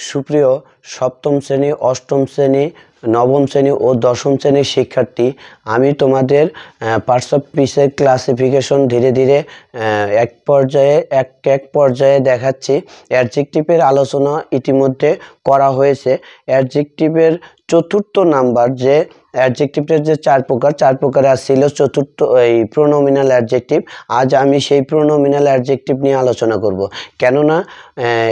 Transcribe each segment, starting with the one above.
সুপ্রিয় সপ্তম শ্রেণী, অষ্টম শ্রেণী, নবম শ্রেণী ও দশম শ্রেণীর শিক্ষার্থী, আমি তোমাদের পার্টস অফ স্পিচের ক্লাসিফিকেশন ধীরে ধীরে এক পর্যায়ে দেখাচ্ছি। অ্যাডজেক্টিভের আলোচনা ইতিমধ্যে করা হয়েছে। অ্যাডজেক্টিভের চতুর্থ নাম্বার যে অ্যাডজেক্টিভের যে চার প্রকার ছিল চতুর্থ এই প্রোনোমিনাল অ্যাডজেক্টিভ। আজ আমি সেই প্রোনোমিনাল অ্যাডজেক্টিভ নিয়ে আলোচনা করব, কেননা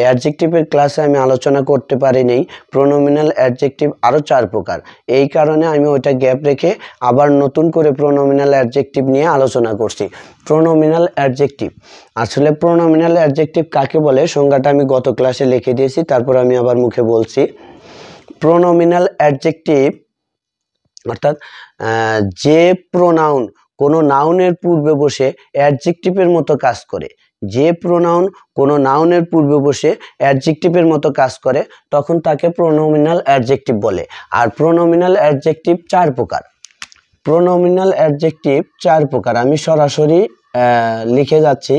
অ্যাডজেক্টিভের ক্লাসে আমি আলোচনা করতে পারিনি। প্রোনোমিনাল অ্যাডজেক্টিভ আরও চার প্রকার, এই কারণে আমি ওইটা গ্যাপ রেখে আবার নতুন করে প্রোনোমিনাল অ্যাডজেক্টিভ নিয়ে আলোচনা করছি। প্রোনোমিনাল অ্যাডজেক্টিভ, আসলে প্রোনোমিনাল অ্যাডজেক্টিভ কাকে বলে সংজ্ঞাটা আমি গত ক্লাসে লিখে দিয়েছি, তারপর আমি আবার মুখে বলছি। প্রোনোমিনাল অ্যাডজেক্টিভ অর্থাৎ যে প্রোনাউন কোনো নাউনের পূর্বে বসে অ্যাডজেক্টিভের মতো কাজ করে, যে প্রোনাউন কোনো নাউনের পূর্বে বসে অ্যাডজেক্টিভের মতো কাজ করে, তখন তাকে প্রোনোমিনাল অ্যাডজেক্টিভ বলে। আর প্রোনোমিনাল অ্যাডজেক্টিভ চার প্রকার। প্রোনোমিনাল অ্যাডজেক্টিভ চার প্রকার, আমি সরাসরি লিখে যাচ্ছি,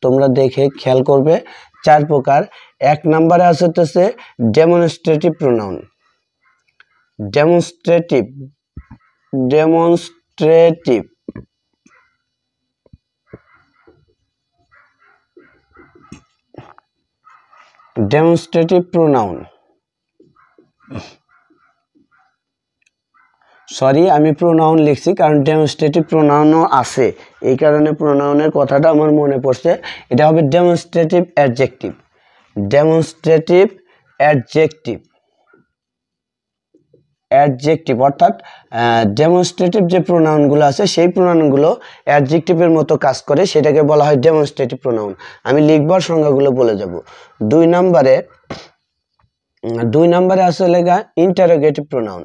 তোমরা দেখে খেয়াল করবে। চার প্রকার। এক নম্বরে আছে হচ্ছে demonstrative pronoun. Demonstrative pronoun. Sorry, আমি প্রোনাউন লিখছি কারণ ডেমনস্ট্রেটিভ প্রোনাউনও আছে, এই কারণে প্রোনাউনের কথাটা আমার মনে পড়ছে। এটা হবে ডেমনস্ট্রেটিভ অ্যাডজেক্টিভ। ডেমনস্ট্রেটিভ অ্যাডজেক্টিভ অর্থাৎ ডেমনস্ট্রেটিভ যে প্রোনাউনগুলো আছে সেই প্রোনাউনগুলো অ্যাডজেক্টিভের মতো কাজ করে, সেটাকে বলা হয় ডেমনস্ট্রেটিভ প্রোনাউন। আমি লিখবার সংজ্ঞাগুলো বলে যাব। দুই নম্বরে আছে লেখা ইন্টারোগেটিভ প্রোনাউন।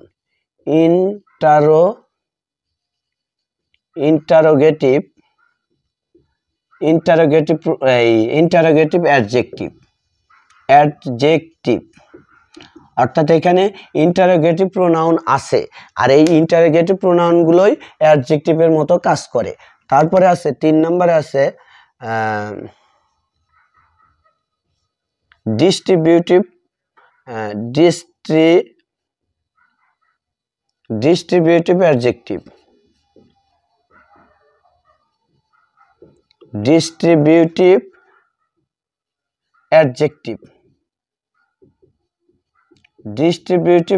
ইন্টারোগেটিভ অ্যাডজেক্টিভ অর্থাৎ এখানে ইন্টারোগেটিভ প্রোনাউন আছে, আর এই ইন্টারোগেটিভ প্রোনাউনগুলোই অ্যাডজেক্টিভের মতো কাজ করে। তারপরে আছে তিন নম্বরে আছে ডিস্ট্রিবিউটিভ অ্যাডজেক্টিভ। ডিস্ট্রিবিউটিভ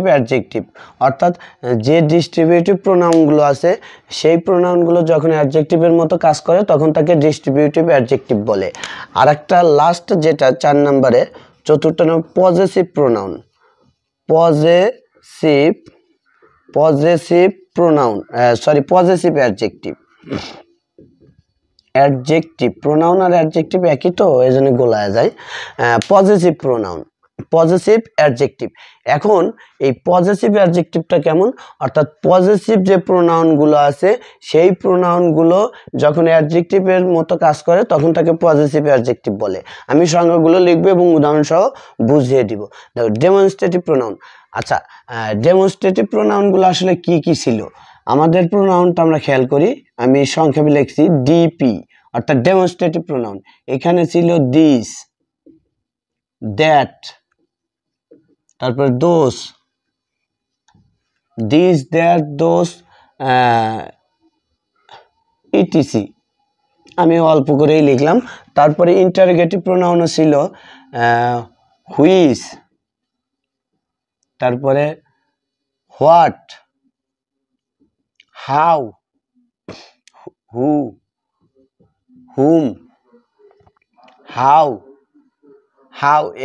অ্যাডজেক্টিভ অর্থাৎ যে ডিস্ট্রিবিউটিভ প্রোনাউনগুলো আছে সেই প্রোনাউনগুলো যখন অ্যাডজেক্টিভের মতো কাজ করে তখন তাকে ডিস্ট্রিবিউটিভ অ্যাডজেক্টিভ বলে। আর একটা লাস্ট যেটা চার নম্বরে, চতুর্থ নম্বর possessive pronoun. Possessive adjective. Pronoun আর অ্যাডজেক্টিভ একই তো, এই জন্য গোলায় যায়। Possessive adjective. এখন এই পজেসিভ অ্যাডজেক্টিভটা কেমন, অর্থাৎ পজেসিভ যে প্রোনাউনগুলো আছে সেই প্রোনাউনগুলো যখন অ্যাডজেক্টিভের মতো কাজ করে তখন তাকে পজেসিভ অ্যাডজেক্টিভ বলে। আমি সংজ্ঞাগুলো লিখবো এবং উদাহরণ সহ বুঝিয়ে দিব। দেখো, ডেমনস্ট্রেটিভ প্রোনাউন। আচ্ছা, ডেমনস্ট্রেটিভ প্রোনাউনগুলো আসলে কি কি ছিল? আমাদের প্রোনাউনটা আমরা খেয়াল করি, আমি সংক্ষেপে লিখছি ডিপি অর্থাৎ ডেমনস্ট্রেটিভ প্রোনাউন। এখানে ছিল দিস, দ্যাট, তারপর দোস, দিস, দ্যাট, দোস, ইটিসি। আমি অল্প করেই লিখলাম। তারপরে ইন্টারোগেটিভ প্রোনাউনও ছিল হুইচ, তারপরে what, how, who, hmm, how.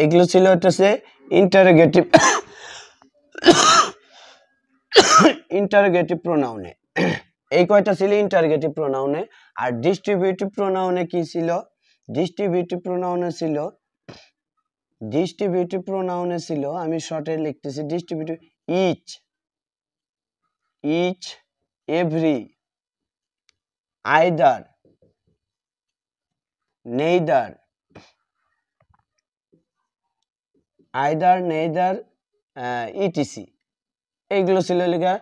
এগুলো ছিল হচ্ছে ইন্টারোগেটিভ প্রোনাউনে। এই কয়টা ছিল ইন্টারোগেটিভ প্রোনাউনে। আর ডিস্ট্রিবিউটিভ প্রোনাউনে কি ছিল? ডিস্ট্রিবিউটিভ প্রোনাউনে ছিল আমি শর্টে লিখতেছি distributive each, every, either, neither, etc. এইগুলো ছিল লেখা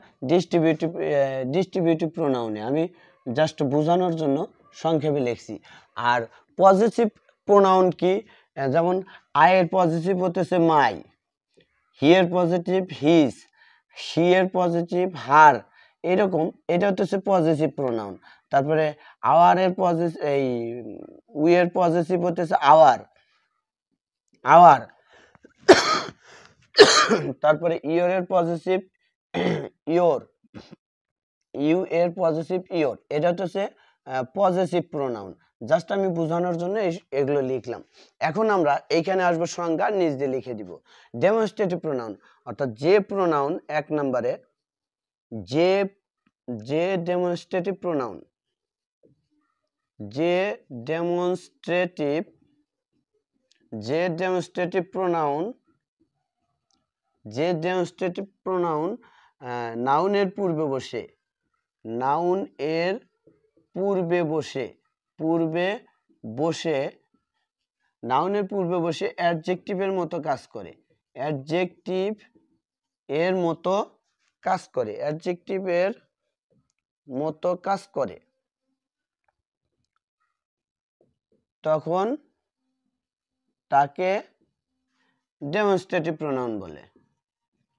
ডিস্ট্রিবিউটিভ প্রোনাউনে। আমি জাস্ট বোঝানোর জন্য সংক্ষেপে লিখছি। আর পজিটিভ প্রোনাউন কি? যেমন আয়ের পজিটিভ হতেছে মাই, হি এর পজিটিভ হিজ, শি এর পজিটিভ হার, এরকম। এটা হচ্ছে পজিটিভ প্রোনাউন। তারপরে আওয়ার এর পজিটিভ, এই উই এর পজিটিভ হচ্ছে আওয়ার, আওয়ার। তারপরে ইওর এর পজিটিভ ইওর, ইউ এর পজিটিভ ইওর। এটা হচ্ছে পজিটিভ প্রোনাউন। জাস্ট আমি বোঝানোর জন্য এগুলো লিখলাম। এখন আমরা এইখানে আসবো সংজ্ঞা, নিজ দিয়ে লিখে দিব। ডেমনস্ট্রেটিভ প্রোনাউন অর্থাৎ যে প্রোনাউন এক নম্বরে, যে যে ডেমনস্ট্রেটিভ প্রোনাউন, যে ডেমনস্ট্রেটিভ, যে ডেমনস্ট্রেটিভ প্রোনাউন, যে ডেমনস্ট্রেটিভ প্রোনাউন নাউনের পূর্বে বসে, নাউন এর পূর্বে বসে, পূর্বে বসে, নাউনের পূর্বে বসে অ্যাডজেক্টিভের মতো কাজ করে, অ্যাডজেক্টিভ এর মতো কাজ করে, অ্যাডজেক্টিভের মতো কাজ করে, তখন তাকে ডেমনস্ট্রেটিভ প্রোনাউন বলে।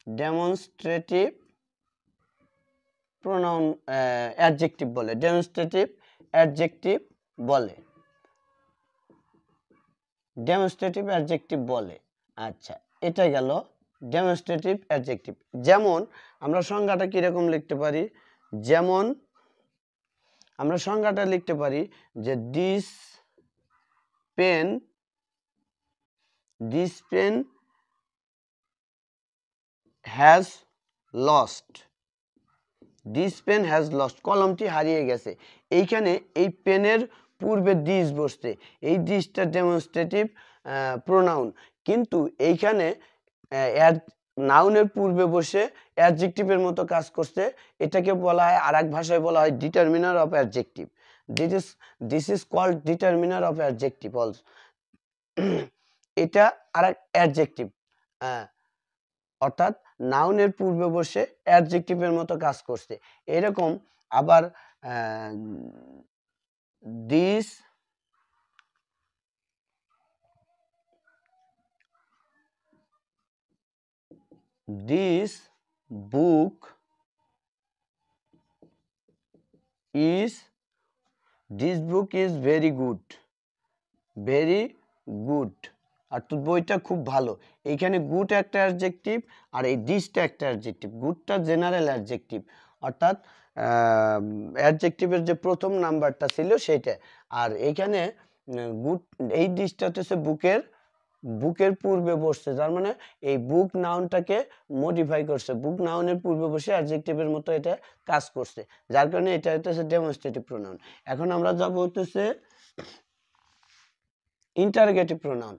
ডেমনস্ট্রেটিভ প্রোনাউন অ্যাডজেক্টিভ বলে, ডেমনস্ট্রেটিভ অ্যাডজেক্টিভ বলে, ডেমনস্ট্রেটিভ অ্যাডজেক্টিভ বলে। আচ্ছা, এটা গেল ডেমনস্ট্রেটিভ অ্যাডজেক্টিভ। যেমন আমরা সংজ্ঞাটা কিরকম লিখতে পারি, যেমন আমরা সংজ্ঞাটা লিখতে পারি যে this pen, this pen has lost, this pen has lost, কলমটি হারিয়ে গেছে। এইখানে এই পেনের পূর্বে দিস বসছে, এই দিসটা ডেমনস্ট্রেটিভ প্রোনাউন, কিন্তু এইখানে নাউনের পূর্বে বসে অ্যাডজেক্টিভের মতো কাজ করছে। এটাকে বলা হয়, আর এক ভাষায় বলা হয় determiner of adjective. This is called determiner of adjective also. এটা আর এক অ্যাডজেক্টিভ, অর্থাৎ নাউনের পূর্বে বসে অ্যাডজেক্টিভের মতো কাজ করছে। এরকম আবার this this book is, this book is very good, very good, অর্থাৎ বইটা খুব ভালো। এইখানে গুড একটা অ্যাডজেক্টিভ আর এই দিসটা একটা অ্যাডজেক্টিভ। গুডটা জেনারেল অ্যাডজেক্টিভ, অর্থাৎ অ্যাডজেক্টিভের যে প্রথম নাম্বারটা ছিল সেটা। আর এইখানে গুড, এই দিসটা হচ্ছে বুকের, বুকের পূর্বে বসছে, তার মানে এই বুক নাউনটাকে মডিফাই করছে, বুক নাউনের পূর্বে বসে অ্যাডজেক্টিভের মতো এটা কাজ করছে, যার কারণে এটা হচ্ছে ডেমনস্ট্রেটিভ প্রোনাউন। এখন আমরা যাব হচ্ছে ইন্টারোগেটিভ প্রোনাউন।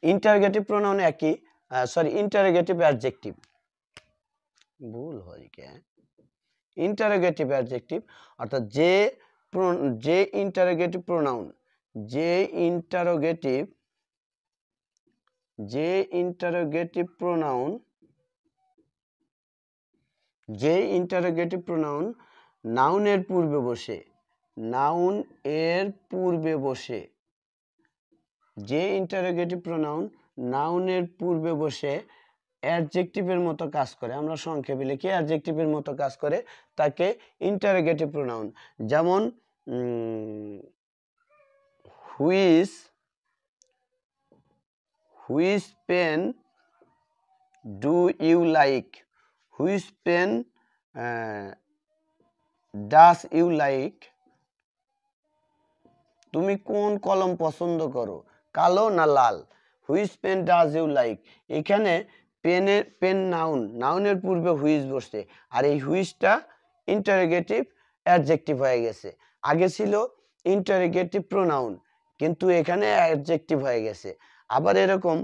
ইন্টারোগেটিভ প্রোনাউন একই, সরি ইন্টারোগেটিভ অ্যাডজেক্টিভ, ভুল হয় কে, ইন্টারোগেটিভ অ্যাডজেক্টিভ অর্থাৎ যে যে ইন্টারোগেটিভ প্রোনাউন, যে ইন্টারোগেটিভ, যে ইন্টারোগেটিভ প্রোনাউন, যে ইন্টারোগেটিভ প্রোনাউন নাউনের পূর্বে বসে, নাউন এর পূর্বে বসে, যে ইন্টারোগেটিভ প্রোনাউন নাউনের পূর্বে বসে অ্যাডজেক্টিভের মতো কাজ করে, আমরা সংক্ষেপে লিখি অ্যাডজেক্টিভের মতো কাজ করে, তাকে ইন্টারোগেটিভ প্রোনাউন। যেমন which, which pen do you like, which pen does you like, তুমি কোন কলম পছন্দ করো, কালো না লাল, which pen does you like. এখানে পেনের, পেন নাউন, নাউনের পূর্বে হুইচ বসছে, আর এই হুইচটা ইন্টারোগেটিভ অ্যাডজেক্টিভ হয়ে গেছে। আগে ছিল ইন্টারোগেটিভ প্রোনাউন, কিন্তু এখানে অ্যাডজেক্টিভ হয়ে গেছে। আবার এরকম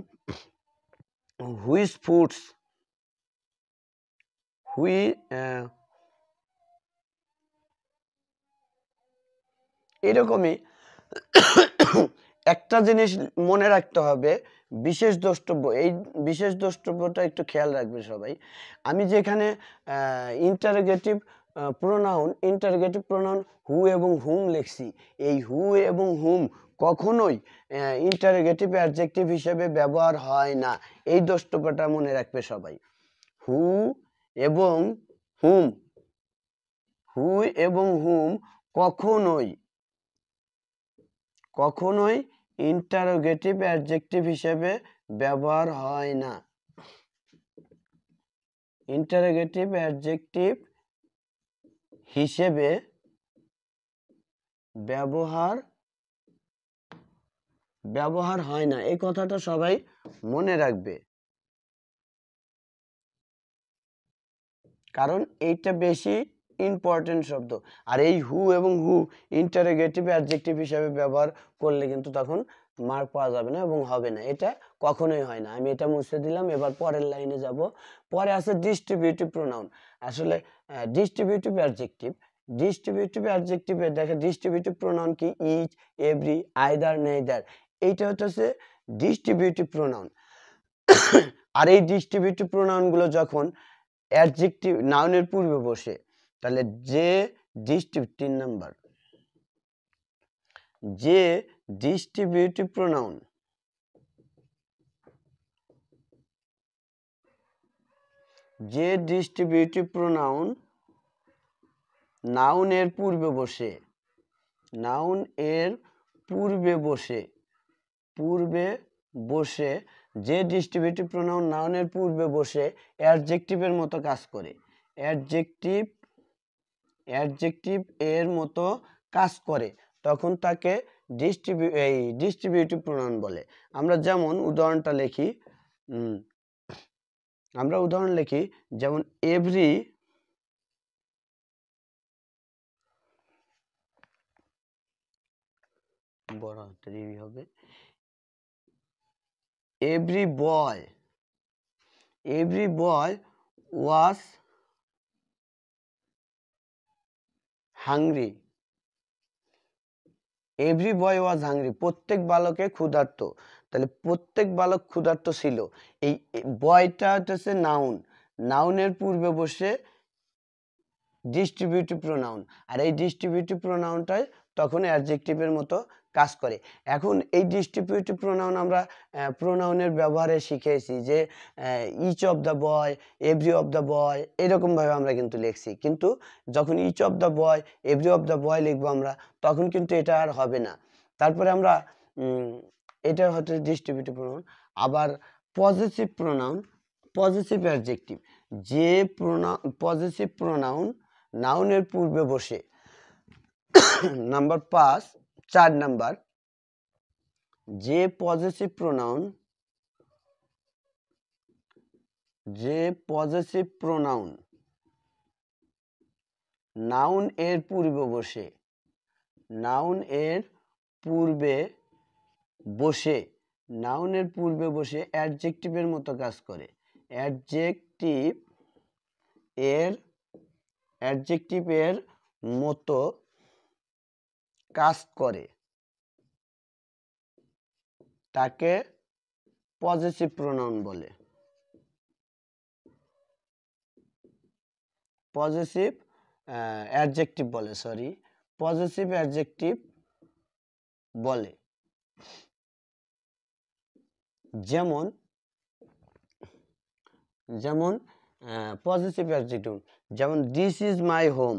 হুইচ ফুডস, এরকমই একটা জিনিস মনে রাখতে হবে, বিশেষ দ্রষ্টব্য, এই বিশেষ দ্রষ্টব্যটা একটু খেয়াল রাখবে সবাই। আমি যেখানে interrogative pronoun interrogative pronoun who এবং হুম লিখছি, এই হু এবং হুম কখনোই ইন্টারোগেটিভ অ্যাডজেক্টিভ হিসেবে ব্যবহার হয় না। এই দ্রষ্টব্যটা মনে রাখবে সবাই। হু এবং হুম, হু এবং হুম কখনোই কখনোই ইন্টারোগেটিভ অ্যাডজেক্টিভ হিসেবে ব্যবহার হয় না। ইন্টারোগেটিভ অ্যাডজেক্টিভ হিসেবে ব্যবহার হয় না, এই কথাটা সবাই মনে রাখবে, কারণ এইটা বেশি ইম্পর্টেন্ট শব্দ। আর এই হু এবং হু ইন্টারোগেটিভ অ্যাডজেক্টিভ হিসেবে ব্যবহার করলে কিন্তু তখন মার্ক পাওয়া যাবে না এবং হবে না, এটা কখনোই হয় না। আমি এটা মুছে দিলাম, এবার পরের লাইনে যাব। পরে আছে ডিস্ট্রিবিউটিভ প্রোনাউন। আসলে ডিস্ট্রিবিউটিভ অ্যাডজেক্টিভে দেখে ডিস্ট্রিবিউটিভ প্রোনাউন কি, ইচ, এভরি, আইদার, নেইদার, এইটা হচ্ছে ডিস্ট্রিবিউটিভ প্রোনাউন। আর এই ডিস্ট্রিবিউটিভ প্রোনাউনগুলো যখন অ্যাডজেক্টিভ নাউনের পূর্বে বসে, তাহলে যে 3 নাম্বার, যে ডিস্ট্রিবিউটিভ প্রোনাউন নাউনের পূর্বে বসে, যে ডিস্ট্রিবিউটিভ প্রোনাউন নাউনের পূর্বে বসে অ্যাডজেক্টিভের মতো কাজ করে, অ্যাডজেক্টিভ এর মতো কাজ করে, তখন তাকে ডিস্ট্রিবিউটিভ প্রোনাউন বলে। আমরা যেমন উদাহরণটা লিখি, যেমন এভরি, বড় হাতের হবে, every boy was hungry, প্রত্যেক বালকে ক্ষুধার্ত, তাহলে প্রত্যেক বালক ক্ষুধার্ত ছিল। এই বয়টা হচ্ছে নাউনের পূর্বে বসে ডিস্ট্রিবিউটিভ প্রোনাউন, আর এই ডিস্ট্রিবিউটিভ প্রোনাউনটাই তখন অ্যাডজেক্টিভের মতো কাজ করে। এখন এই ডিস্ট্রিবিউটিভ প্রোনাউন আমরা প্রোনাউনের ব্যবহারে শিখেছি যে each of the boy, every of the boy, এরকমভাবে আমরা কিন্তু লিখছি, কিন্তু যখন each of the boy, every of the boy লিখবো আমরা, তখন কিন্তু এটা আর হবে না। তারপরে আমরা এটা হচ্ছে ডিস্ট্রিবিউটিভ প্রোনাউন। আবার পজিটিভ প্রোনাউন, পজিটিভ অ্যাডজেক্টিভ, যে পজিটিভ প্রোনাউন নাউনের পূর্বে বসে, নাম্বার 4 নাম্বার, যে পজিটিভ প্রোনাউন নাউন এর পূর্বে বসে অ্যাডজেক্টিভের মতো কাজ করে, অ্যাডজেক্টিভ এর মতো কাজ করে, তাকে পজিটিভ প্রোনাউন বলে। পজিটিভ অ্যাডজেক্টিভ বলে। যেমন পজিটিভ অ্যাডজেক্টিভ, যেমন দিস ইজ মাই হোম,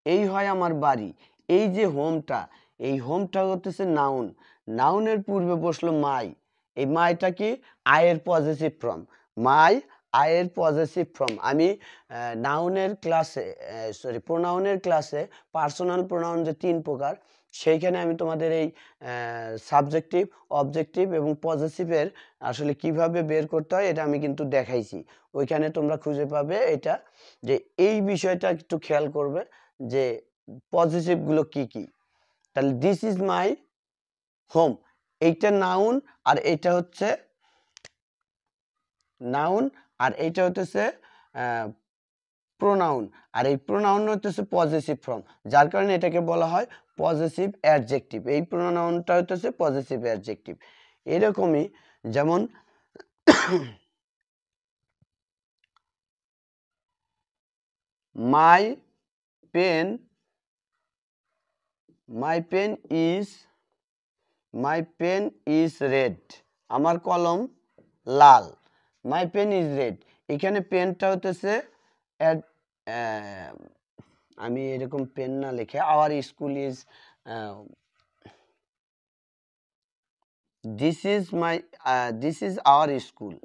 এই হয় আমার বাড়ি। এই যে হোমটা, এই হোমটা হচ্ছে নাউনের পূর্বে বসলো মাই, এই মাইটা কি আয়ের পজিটিভ ফর্ম, আমি প্রোনাউনের ক্লাসে পার্সোনাল প্রোনাউন যে 3 প্রকার, সেইখানে আমি তোমাদের এই সাবজেক্টিভ, অবজেক্টিভ এবং পজিটিভের আসলে কিভাবে বের করতে হয় এটা আমি কিন্তু দেখাইছি, ওইখানে তোমরা খুঁজে পাবে এটা। যে এই বিষয়টা একটু খেয়াল করবে যে পজিটিভ গুলো কি কি। তাহলে দিস ইজ মাই হোম, এইটা নাউন, আর এইটা হচ্ছে প্রোনাউন, আর এই প্রোনাউন হচ্ছে পজিটিভ ফর্ম, যার কারণে এটাকে বলা হয় পজিটিভ অ্যাডজেক্টিভ। এই প্রোনাউনটা হচ্ছে পজিটিভ অ্যাডজেক্টিভ। এরকমই যেমন মাই পেন ইজ রেড, আমার কলম লাল। মাই পেন ইজ রেড, এখানে পেনটা হতেছে আমি এরকম পেন না লিখে our school is this is our school,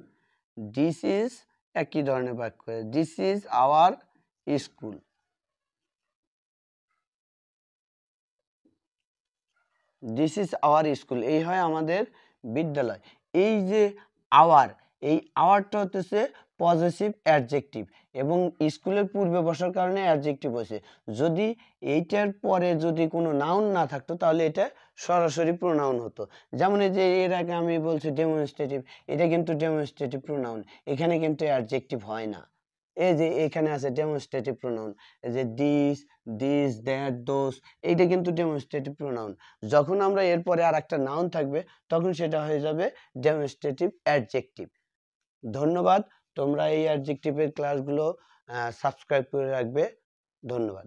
this is একই ধরনের বাক্য, this is our school. This is our school, এই হয় আমাদের বিদ্যালয়। এই যে আওয়ার, এই আওয়ারটা হতেছে পজেসিভ অ্যাডজেক্টিভ এবং স্কুলের পূর্বে বসার কারণে অ্যাডজেক্টিভ হয়েছে। যদি এইটার পরে যদি কোনো নাউন না থাকতো তাহলে এটা সরাসরি প্রোনাউন হতো। যেমন এই যে এর আগে আমি বলছি ডেমনস্ট্রেটিভ, এটা কিন্তু ডেমনস্ট্রেটিভ প্রোনাউন, এখানে কিন্তু অ্যাডজেক্টিভ হয় না। এই যে এখানে আছে ডেমনস্ট্রেটিভ প্রোনাউন, এই যে দিস দ্যাট দোস, এইটা কিন্তু ডেমনস্ট্রেটিভ প্রোনাউন। যখন আমরা এরপরে আর একটা নাউন থাকবে তখন সেটা হয়ে যাবে ডেমনস্ট্রেটিভ অ্যাডজেক্টিভ। ধন্যবাদ, তোমরা এই অ্যাডজেক্টিভের ক্লাসগুলো সাবস্ক্রাইব করে রাখবে। ধন্যবাদ।